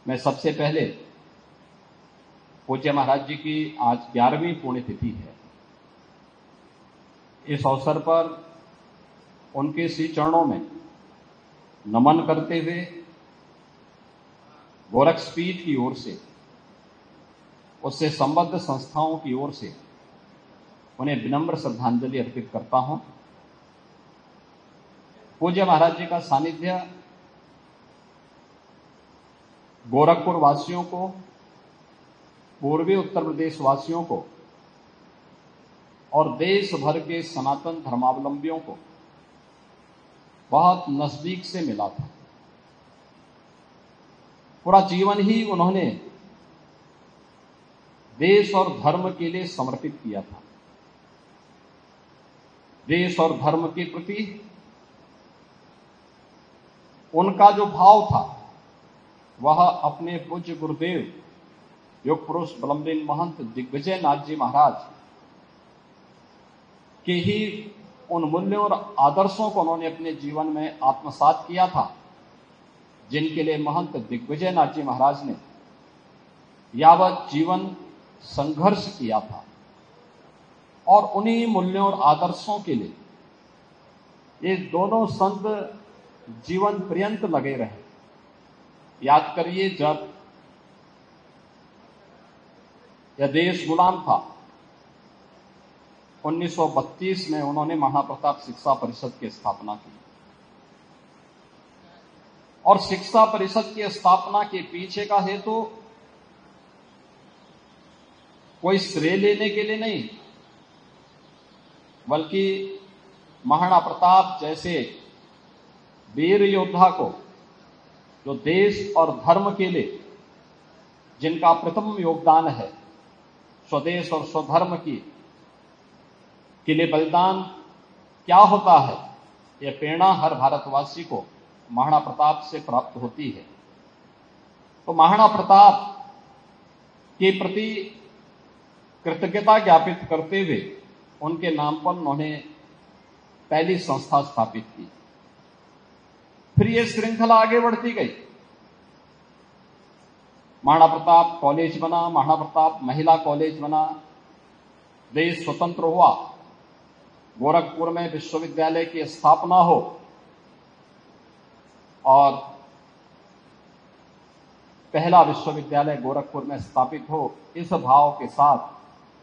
मैं सबसे पहले पूज्य महाराज जी की आज 11वीं पुण्यतिथि है। इस अवसर पर उनके श्री चरणों में नमन करते हुए गोरक्षपीठ की ओर से, उससे संबद्ध संस्थाओं की ओर से उन्हें विनम्र श्रद्धांजलि अर्पित करता हूं। पूज्य महाराज जी का सानिध्य गोरखपुर वासियों को, पूर्वी उत्तर प्रदेश वासियों को और देश भर के सनातन धर्मावलंबियों को बहुत नजदीक से मिला था। पूरा जीवन ही उन्होंने देश और धर्म के लिए समर्पित किया था। देश और धर्म के प्रति उनका जो भाव था वह अपने पूज्य गुरुदेव योग पुरुष ब्रह्मलीन महंत दिग्विजय नाथ जी महाराज के ही उन मूल्यों और आदर्शों को उन्होंने अपने जीवन में आत्मसात किया था, जिनके लिए महंत दिग्विजय नाथ जी महाराज ने यावत जीवन संघर्ष किया था। और उन्हीं मूल्यों और आदर्शों के लिए ये दोनों संत जीवन पर्यंत लगे रहे। याद करिए, जब यह देश गुलाम था, 1932 में उन्होंने महाप्रताप शिक्षा परिषद की स्थापना की। और शिक्षा परिषद की स्थापना के पीछे का हेतु कोई श्रेय लेने के लिए नहीं, बल्कि महाराणा प्रताप जैसे वीर योद्धा को, जो देश और धर्म के लिए जिनका प्रथम योगदान है, स्वदेश और स्वधर्म के लिए बलिदान क्या होता है, यह प्रेरणा हर भारतवासी को महाराणा प्रताप से प्राप्त होती है। तो महाराणा प्रताप के प्रति कृतज्ञता ज्ञापित करते हुए उनके नाम पर उन्होंने पहली संस्था स्थापित की। फिर यह श्रृंखला आगे बढ़ती गई। महाराणा प्रताप कॉलेज बना, महाराणा प्रताप महिला कॉलेज बना, देश स्वतंत्र हुआ, गोरखपुर में विश्वविद्यालय की स्थापना हो और पहला विश्वविद्यालय गोरखपुर में स्थापित हो। इस भाव के साथ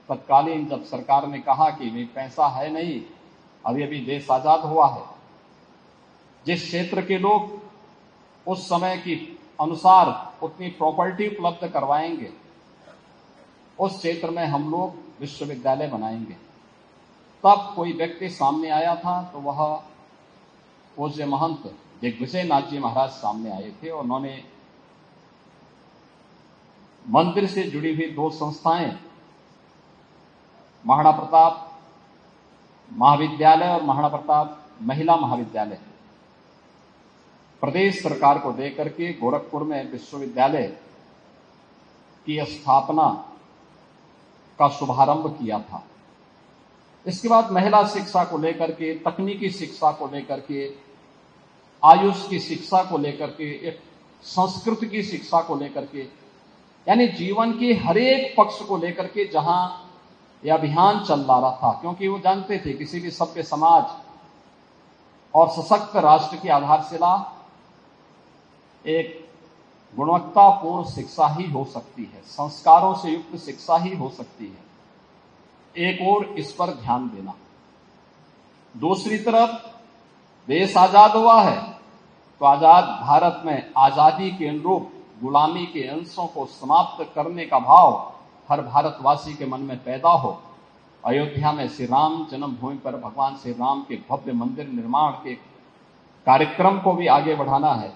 तत्कालीन जब सरकार ने कहा कि भाई पैसा है नहीं, अभी देश आजाद हुआ है, जिस क्षेत्र के लोग उस समय की अनुसार उतनी प्रॉपर्टी उपलब्ध करवाएंगे, उस क्षेत्र में हम लोग विश्वविद्यालय बनाएंगे। तब कोई व्यक्ति सामने आया था, तो वह पूज्य महंत दिग्विजय नाथ जी महाराज सामने आए थे। उन्होंने मंदिर से जुड़ी हुई दो संस्थाएं, महाराणा प्रताप महाविद्यालय और महाराणा प्रताप महिला महाविद्यालय, प्रदेश सरकार को देकर के गोरखपुर में विश्वविद्यालय की स्थापना का शुभारंभ किया था। इसके बाद महिला शिक्षा को लेकर के, तकनीकी शिक्षा को लेकर के, आयुष की शिक्षा को लेकर के, एक संस्कृत की शिक्षा को लेकर के, यानी जीवन के हर एक पक्ष को लेकर के जहां यह अभियान चल रहा था, क्योंकि वो जानते थे किसी भी सभ्य समाज और सशक्त राष्ट्र की आधारशिला एक गुणवत्तापूर्ण शिक्षा ही हो सकती है, संस्कारों से युक्त शिक्षा ही हो सकती है। एक और इस पर ध्यान देना। दूसरी तरफ देश आजाद हुआ है, तो आजाद भारत में आजादी के अनुरूप गुलामी के अंशों को समाप्त करने का भाव हर भारतवासी के मन में पैदा हो। अयोध्या में श्री राम जन्मभूमि पर भगवान श्री राम के भव्य मंदिर निर्माण के कार्यक्रम को भी आगे बढ़ाना है।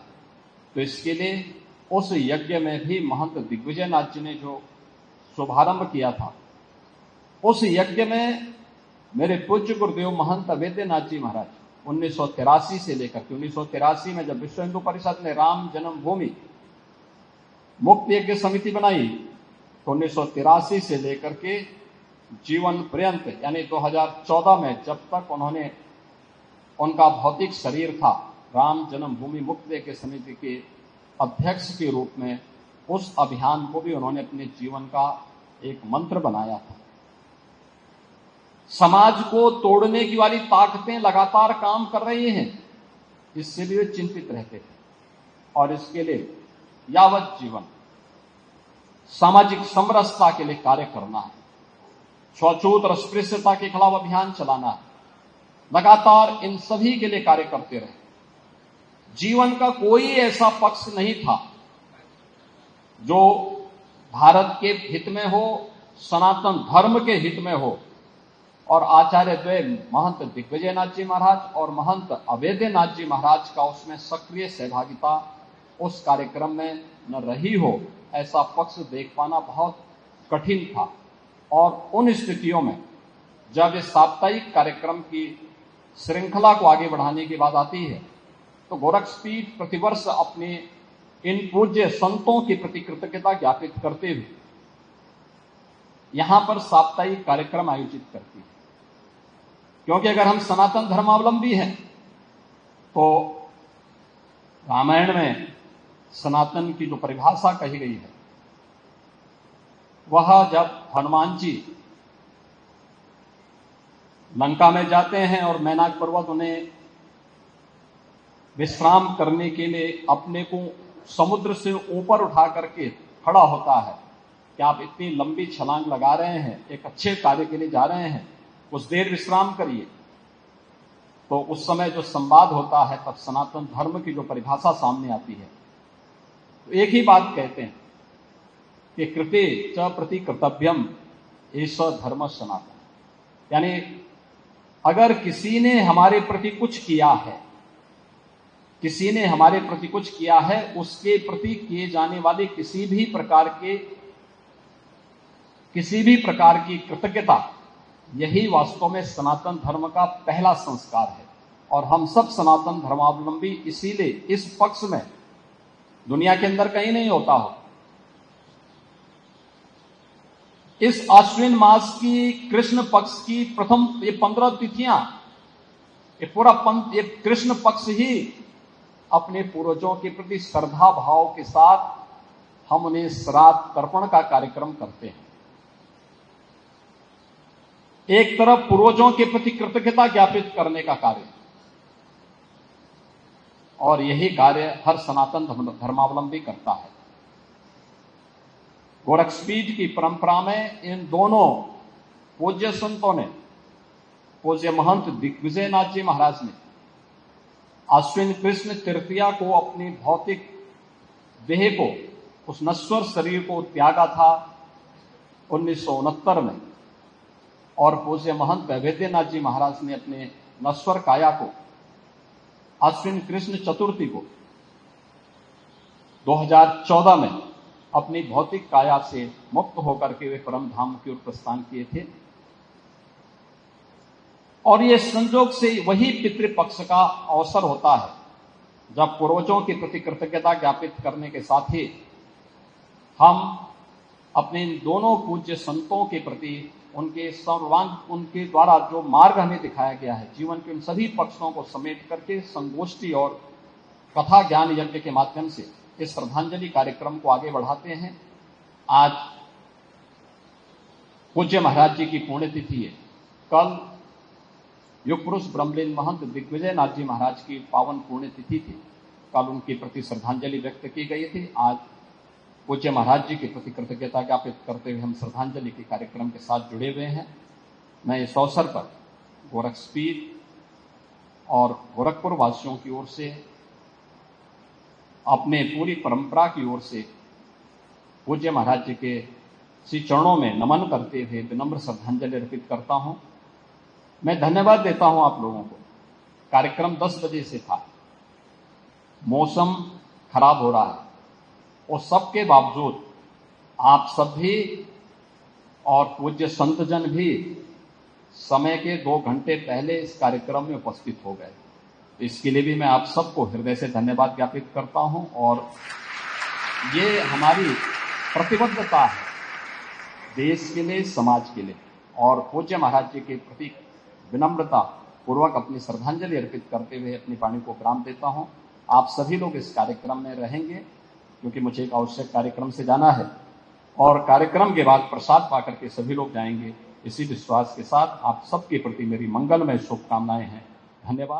तो इसके लिए उस यज्ञ में भी महंत दिग्विजय नाथ जी ने जो शुभारंभ किया था, उस यज्ञ में मेरे पूज्य गुरुदेव महंत अवेद्यनाथ जी महाराज 1983 से लेकर के 1983 में जब विश्व हिंदू परिषद ने राम जन्मभूमि मुक्त यज्ञ समिति बनाई, तो 1983 से लेकर के जीवन पर्यंत यानी 2014 में जब तक उन्होंने उनका भौतिक शरीर था, राम जन्मभूमि मुक्त यज्ञ समिति के अध्यक्ष के रूप में उस अभियान को भी उन्होंने अपने जीवन का एक मंत्र बनाया था। समाज को तोड़ने की वाली ताकतें लगातार काम कर रही हैं, इससे भी वे चिंतित रहते थे और इसके लिए यावत जीवन सामाजिक समरसता के लिए कार्य करना है, छूआछूत और अस्पृश्यता के खिलाफ अभियान चलाना है, लगातार इन सभी के लिए कार्य करते रहे। जीवन का कोई ऐसा पक्ष नहीं था जो भारत के हित में हो, सनातन धर्म के हित में हो। और आचार्य द्वय महंत दिग्विजयनाथ जी महाराज और महंत अवैधनाथ जी महाराज का उसमें सक्रिय सहभागिता उस कार्यक्रम में न रही हो, ऐसा पक्ष देख पाना बहुत कठिन था। और उन स्थितियों में जब इस साप्ताहिक कार्यक्रम की श्रृंखला को आगे बढ़ाने की बात आती है, तो गोरक्षपीठ प्रतिवर्ष अपने इन पूज्य संतों के प्रति कृतज्ञता ज्ञापित करते हुए यहां पर साप्ताहिक कार्यक्रम आयोजित करती है। क्योंकि अगर हम सनातन धर्मावलंबी हैं तो रामायण में सनातन की जो परिभाषा कही गई है, वह जब हनुमान जी लंका में जाते हैं और मैनाक पर्वत उन्हें विश्राम करने के लिए अपने को समुद्र से ऊपर उठा करके खड़ा होता है कि आप इतनी लंबी छलांग लगा रहे हैं, एक अच्छे कार्य के लिए जा रहे हैं, कुछ देर विश्राम करिए। तो उस समय जो संवाद होता है, तब सनातन धर्म की जो परिभाषा सामने आती है, तो एक ही बात कहते हैं कि कृते च प्रति कर्तव्यम एष धर्म सनातन। यानी अगर किसी ने हमारे प्रति कुछ किया है, किसी ने हमारे प्रति कुछ किया है, उसके प्रति किए जाने वाले किसी भी प्रकार की कृतज्ञता, यही वास्तव में सनातन धर्म का पहला संस्कार है। और हम सब सनातन धर्मावलंबी इसीलिए इस पक्ष में दुनिया के अंदर कहीं नहीं होता हो। इस आश्विन मास की कृष्ण पक्ष की प्रथम ये 15 तिथियां, ये कृष्ण पक्ष ही अपने पूर्वजों के प्रति श्रद्धा भाव के साथ हम उन्हें श्राद्ध तर्पण का कार्यक्रम करते हैं। एक तरफ पूर्वजों के प्रति कृतज्ञता ज्ञापित करने का कार्य, और यही कार्य हर सनातन धर्मावलंबी करता है। गोरक्षपीठ की परंपरा में इन दोनों पूज्य संतों ने, पूज्य महंत दिग्विजयनाथ जी महाराज ने आश्विन कृष्ण तृतीया को अपनी भौतिक देह को, उस नश्वर शरीर को त्यागा था 1969 में, और पूज्य महंत अवैधनाथ जी महाराज ने अपने नश्वर काया को आश्विन कृष्ण चतुर्थी को 2014 में अपनी भौतिक काया से मुक्त होकर के वे परम धाम की ओर प्रस्थान किए थे। और ये संजोग से वही पितृपक्ष का अवसर होता है जब पूर्वजों के प्रति कृतज्ञता ज्ञापित करने के साथ ही हम अपने इन दोनों पूज्य संतों के प्रति उनके द्वारा जो मार्ग हमें दिखाया गया है, जीवन के उन सभी पक्षों को समेट करके संगोष्ठी और कथा ज्ञान यज्ञ के माध्यम से इस श्रद्धांजलि कार्यक्रम को आगे बढ़ाते हैं। आज पूज्य महाराज जी की पुण्यतिथि है। कल युग पुरुष ब्रह्मलीन महंत दिग्विजयनाथ जी महाराज की पावन पुण्यतिथि थी। कल उनके प्रति श्रद्धांजलि व्यक्त की गई थी। आज पूज्य महाराज जी के प्रति कृतज्ञता ज्ञापित करते हुए हम श्रद्धांजलि के कार्यक्रम के साथ जुड़े हुए हैं। मैं इस अवसर पर गोरक्षपीठ और गोरखपुर वासियों की ओर से, अपने पूरी परंपरा की ओर से पूज्य महाराज जी के श्री चरणों में नमन करते हुए विनम्र श्रद्धांजलि अर्पित करता हूं। मैं धन्यवाद देता हूं आप लोगों को। कार्यक्रम 10 बजे से था, मौसम खराब हो रहा है, और सबके बावजूद आप सब भी और पूज्य संतजन भी समय के 2 घंटे पहले इस कार्यक्रम में उपस्थित हो गए। इसके लिए भी मैं आप सबको हृदय से धन्यवाद ज्ञापित करता हूं। और ये हमारी प्रतिबद्धता है देश के लिए, समाज के लिए, और पूज्य महाराज जी के प्रति विनम्रता पूर्वक अपनी श्रद्धांजलि अर्पित करते हुए अपनी वाणी को विराम देता हूं। आप सभी लोग इस कार्यक्रम में रहेंगे क्योंकि मुझे एक आवश्यक कार्यक्रम से जाना है और कार्यक्रम के बाद प्रसाद पाकर के सभी लोग जाएंगे। इसी विश्वास के साथ आप सबके प्रति मेरी मंगलमय शुभकामनाएं हैं। धन्यवाद।